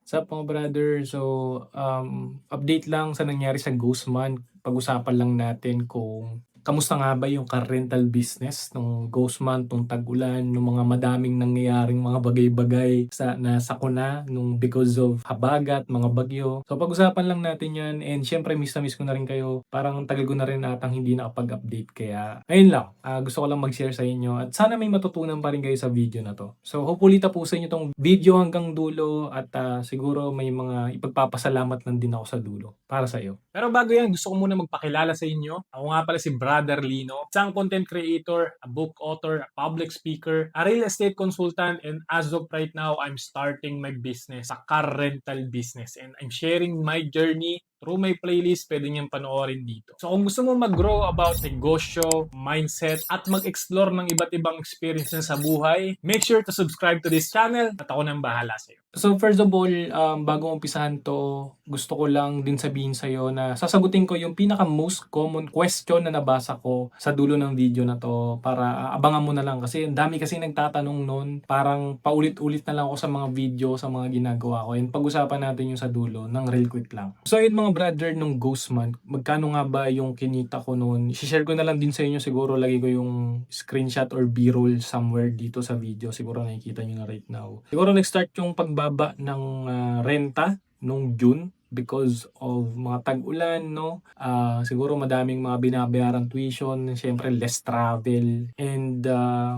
Sup mga brother? So, update lang sa nangyari sa Ghost Month. Pag-usapan lang natin kung kamusta nga ba yung car-rental business nung Ghost Month, nung tag-ulan, nung mga madaming nangyayaring mga bagay-bagay na sakuna nung because of habagat, mga bagyo. So, pag-usapan lang natin yan and syempre miss na miss ko na rin kayo. Parang tagal ko na rin atang hindi nakapag-update kaya ayun lang. Gusto ko lang mag-share sa inyo at sana may matutunan pa rin kayo sa video na to. So, hopefully tapusin nyo tong video hanggang dulo at siguro may mga ipagpapasalamat lang din ako sa dulo para sa iyo. Pero bago yan, gusto ko muna magpakilala sa inyo. Ako nga pala si Brother Lino, isang content creator, a book author, a public speaker, a real estate consultant, and as of right now, I'm starting my business, a car rental business. And I'm sharing my journey through my playlist, pwede niyang panoorin dito. So kung gusto mo mag-grow about negosyo, mindset, at mag-explore ng iba't ibang experiences sa buhay, make sure to subscribe to this channel at ako nang bahala sa'yo. So first of all, bago umpisahan to, gusto ko lang din sabihin sa'yo na sasagutin ko yung pinaka most common question na nabasa ko sa dulo ng video na to para abangan mo na lang kasi ang dami kasi nagtatanong nun, parang paulit-ulit na lang ako sa mga video, sa mga ginagawa ko and pag-usapan natin yung sa dulo ng real quick lang. So yun mga brother, nung Ghost Month, magkano nga ba yung kinita ko noon? I-share ko na lang din sa inyo, siguro lagi ko yung screenshot or b-roll somewhere dito sa video, siguro nakikita nyo na right now. Siguro nag-start yung pagbaba ng renta nung June because of mga tag-ulan, no? Siguro madaming mga binabayarang tuition, syempre less travel. And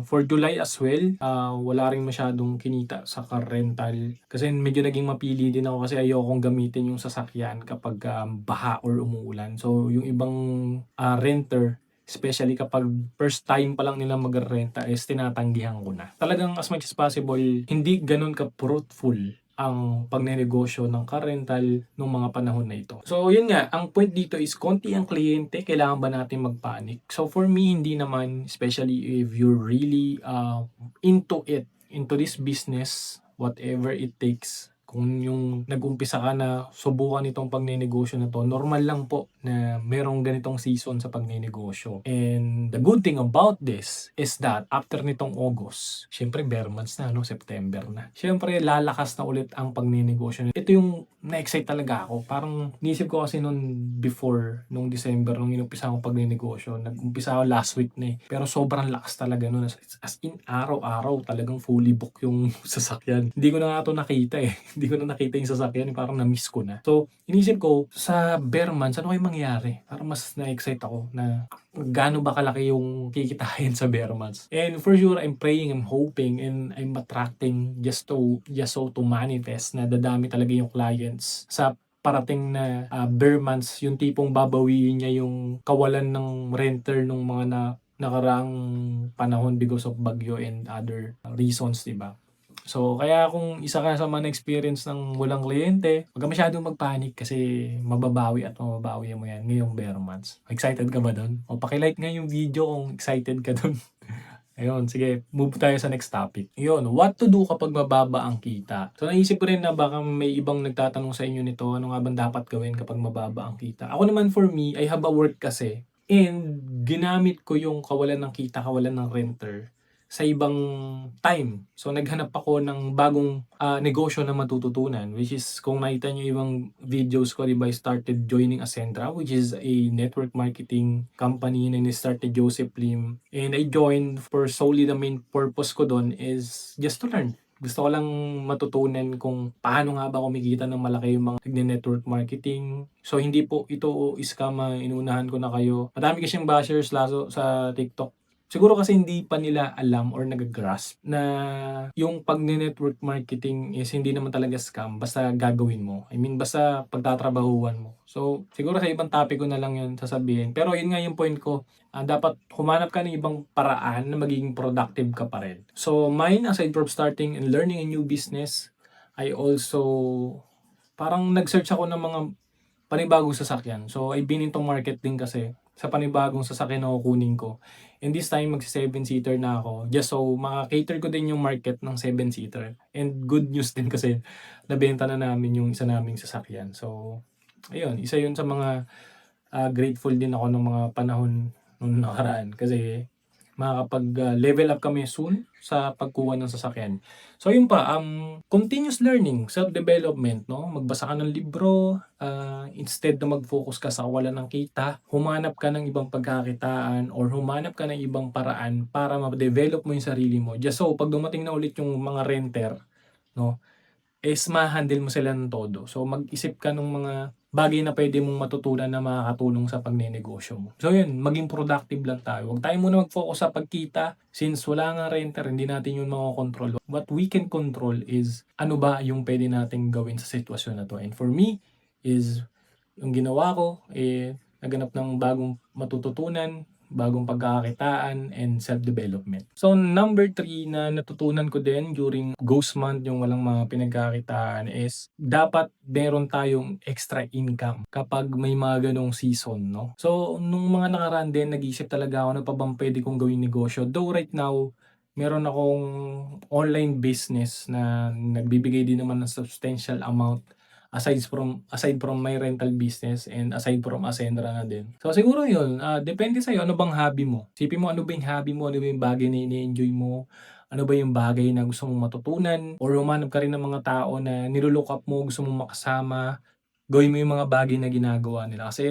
for July as well, wala rin masyadong kinita sa car rental. Kasi medyo naging mapili din ako kasi ayokong gamitin yung sasakyan kapag baha or umuulan. So yung ibang renter, especially kapag first time pa lang nila mag-renta is tinatanggihan ko na. Talagang as much as possible, hindi ganun ka-fruitful ang pagnenegosyo ng car rental nung mga panahon na ito. So yun nga, ang point dito is konti ang kliyente, kailangan ba natin magpanic? So for me, hindi naman, especially if you're really into it, into this business, whatever it takes. Kung yung nag-umpisa ka na subukan itong pagnenegosyo na to, normal lang po na merong ganitong season sa pagnenegosyo. And the good thing about this is that after nitong August, syempre bare months na, no? September na. Syempre lalakas na ulit ang pagnenegosyo. Ito yung na-excite talaga ako. Parang nisip ko kasi noon before, nung December, nung inumpisa ako pagnenegosyo, nag-umpisa ako last week na eh. Pero sobrang lakas talaga noon. As in, araw-araw talagang fully book yung sasakyan. Hindi ko na nga ito nakita eh. Hindi ko na nakita yung sasakyan, parang na-miss ko na. So, inisip ko, sa bare months, ano kayo mangyari? Parang mas na-excite ako na gaano ba kalaki yung kikitain sa bare months. And for sure, I'm praying, I'm hoping, and I'm attracting just so to manifest na dadami talaga yung clients sa parating na bare months, yung tipong babawiin niya yung kawalan ng renter nung mga nakaraang panahon because of bagyo and other reasons, diba? So, kaya kung isa ka sa mga experience ng walang kliyente, huwag ka masyadong magpanic kasi mababawi at mababawi mo yan ngayong bare months. Excited ka ba doon? O pakilike nga yung video kung excited ka doon. Ayun, sige, move tayo sa next topic. Ayun, what to do kapag mababa ang kita? So, naisip ko rin na baka may ibang nagtatanong sa inyo nito, ano nga bang dapat gawin kapag mababa ang kita? Ako naman for me, I have a work kasi, and ginamit ko yung kawalan ng kita, kawalan ng renter sa ibang time. So, naghanap ako ng bagong negosyo na matututunan, which is, kung nakita nyo ibang videos ko, diba, I started joining Ascentra, which is a network marketing company na ni-started Joseph Lim. And I joined for solely the main purpose ko doon is just to learn. Gusto ko lang matutunan kung paano nga ba kumikita ng malaki yung mga nagne-network marketing. So, hindi po ito scam, inunahan ko na kayo. Madami kasing bashers laso sa TikTok. Siguro kasi hindi pa nila alam or nag-grasp na yung pag-network marketing is hindi naman talaga scam basta gagawin mo. I mean, basta pagtatrabahuan mo. So, siguro sa ibang topic ko na lang yun sasabihin. Pero yun nga yung point ko. Dapat humanap ka ng ibang paraan na magiging productive ka pa rin. So, mine, aside from starting and learning a new business, I also parang nag-search ako ng mga panibagong sasakyan. So, I've been into market din kasi sa panibagong sasakyan na kukunin ko. And this time, magsi-7-seater na ako. Just so, maka-cater ko din yung market ng 7-seater. And good news din kasi, nabenta na namin yung isa naming sasakyan. So, ayun, isa yun sa mga grateful din ako ng mga panahon nung nakaraan. Kasi, level up kami soon sa pagkuha ng sasakyan. So yun pa, continuous learning, self-development, no? Magbasa ka ng libro, instead na mag-focus ka sa kawalan ng kita, humanap ka ng ibang pagkakitaan or humanap ka ng ibang paraan para ma-develop mo yung sarili mo. Just so, pag dumating na ulit yung mga renter, no, is ma-handle mo sila ng todo. So mag-isip ka ng mga bagay na pwede mong matutunan na makakatulong sa pagnenegosyo mo. So yun, maging productive lang tayo. Huwag tayo muna mag-focus sa pagkita. Since wala nga renter, hindi natin yun makakontrol. What we can control is ano ba yung pwede natin gawin sa sitwasyon na to. And for me, is yung ginawa ko, naganap ng bagong matututunan, bagong pagkakakitaan, and self-development. So, number 3 na natutunan ko din during Ghost Month, yung walang mga pinagkakitaan, is dapat meron tayong extra income kapag may mga ganong season, no? So, nung mga nakaraan din, nag-isip talaga ako na pa bang pwede kong gawin negosyo. Though right now, meron akong online business na nagbibigay din naman ng substantial amount aside from my rental business and aside from Ascendra na din. So siguro yun, depende sa'yo ano bang hobby mo. Isipin mo ano ba yung hobby mo, ano ba yung bagay na ini-enjoy mo, ano ba yung bagay na gusto mong matutunan, or humanap ka rin ng mga tao na nilulook up mo, gusto mong makasama, gawin mo yung mga bagay na ginagawa nila. Kasi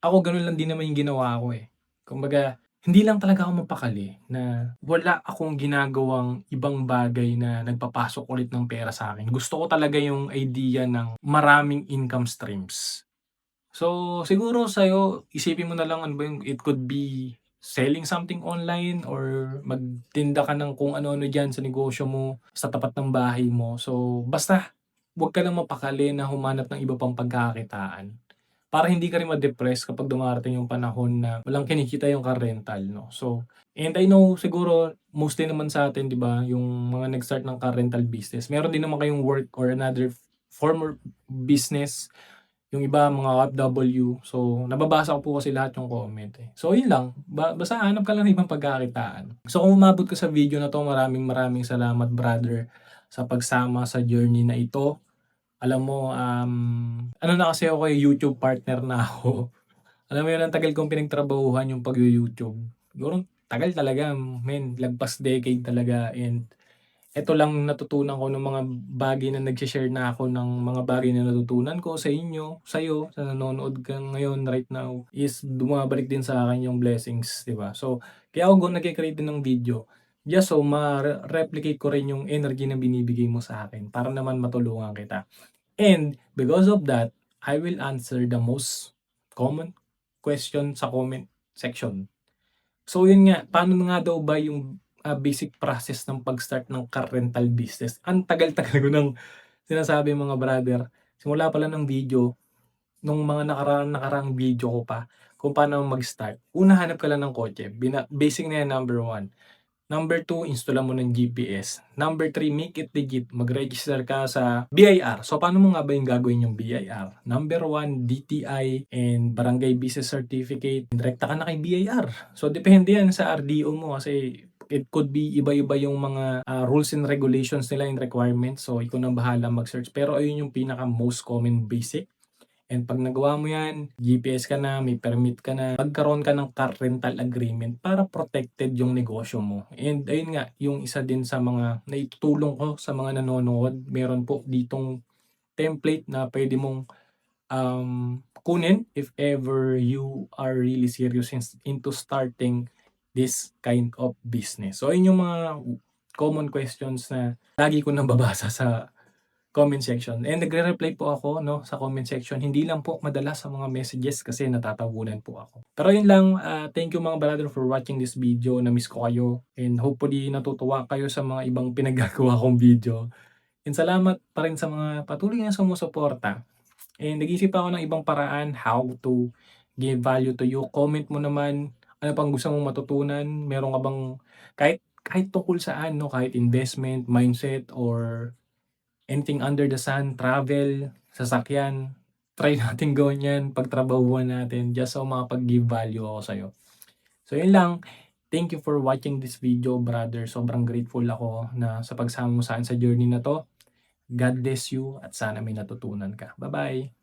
ako ganun lang din naman yung ginawa ko eh. Kumbaga, hindi lang talaga ako mapakali na wala akong ginagawang ibang bagay na nagpapasok ulit ng pera sa akin. Gusto ko talaga yung idea ng maraming income streams. So, siguro sa'yo, isipin mo na lang ano ba yung it could be selling something online or magtinda ka ng kung ano-ano dyan sa negosyo mo, sa tapat ng bahay mo. So, basta huwag ka lang mapakali na humanap ng iba pang pagkakakitaan para hindi ka rin ma-depress kapag dumarating yung panahon na walang kinikita yung car rental, no? So, and I know siguro mostly naman sa atin, 'di ba, yung mga nag-start ng car rental business, meron din naman kayong work or another former business, yung iba mga OFW. So, nababasa ko po kasi lahat yung comment eh. So, yun lang. Basta hanap ka lang ng ibang pagkakitaan. So, kung umabot ka sa video na to, maraming salamat brother sa pagsama sa journey na ito. Alam mo, ano na kasi ako YouTube partner na ako. Alam mo yun, ang tagal kong pinagtrabahuhan yung pag-YouTube. Siguro tagal talaga, men, lagpas decade talaga. And eto lang natutunan ko ng mga bagay na nag-share na ako ng mga bagay na natutunan ko sa inyo, sa'yo, sa nanonood ka ngayon right now, is bumabalik din sa akin yung blessings, di ba? So, kaya ako nag-create din ng video. Just so, ma-replicate ko rin yung energy na binibigay mo sa akin para naman matulungan kita. And because of that, I will answer the most common question sa comment section. So yun nga, paano nga daw ba yung basic process ng pag-start ng car rental business? Ang tagal-tagal ko nang sinasabi mga brother. Simula pala ng video, nung mga nakaraang video ko pa, kung paano mag-start. Una, hanap ka lang ng kotse. Basic na yan, number 1. Number 2, installan mo ng GPS. Number 3, make it legit. Mag-register ka sa BIR. So, paano mo nga ba yung gagawin yung BIR? Number 1, DTI and Barangay Business Certificate. Direkta ka na kay BIR. So, depende yan sa RDO mo kasi it could be iba-iba yung mga rules and regulations nila and requirements. So, ikaw na bahala mag-search. Pero ayun yung pinaka most common basic. And pag nagawa mo yan, GPS ka na, may permit ka na, magkaroon ka ng car rental agreement para protected yung negosyo mo. And ayun nga, yung isa din sa mga naitutulong ko sa mga nanonood, meron po ditong template na pwede mong kunin if ever you are really serious into starting this kind of business. So ayun yung mga common questions na lagi ko nababasa sa comment section. And nagre-reply po ako sa comment section. Hindi lang po madalas sa mga messages kasi natatabunan po ako. Pero yun lang, thank you mga brother for watching this video. Na-miss ko kayo and hopefully natutuwa kayo sa mga ibang pinagagawa kong video. And salamat pa rin sa mga patuloy na sumusuporta. And nag-isip ako ng ibang paraan how to give value to you. Comment mo naman ano pang gusto mong matutunan. Meron ka bang kahit tungkol saan, kahit investment, mindset, or anything under the sun, travel, sasakyan, try natin gawin yan, pagtrabahuan natin, just so makapag-give value ako sa'yo. So yun lang, thank you for watching this video brother, sobrang grateful ako na sa pagsama mo sa journey na to. God bless you at sana may natutunan ka. Bye-bye!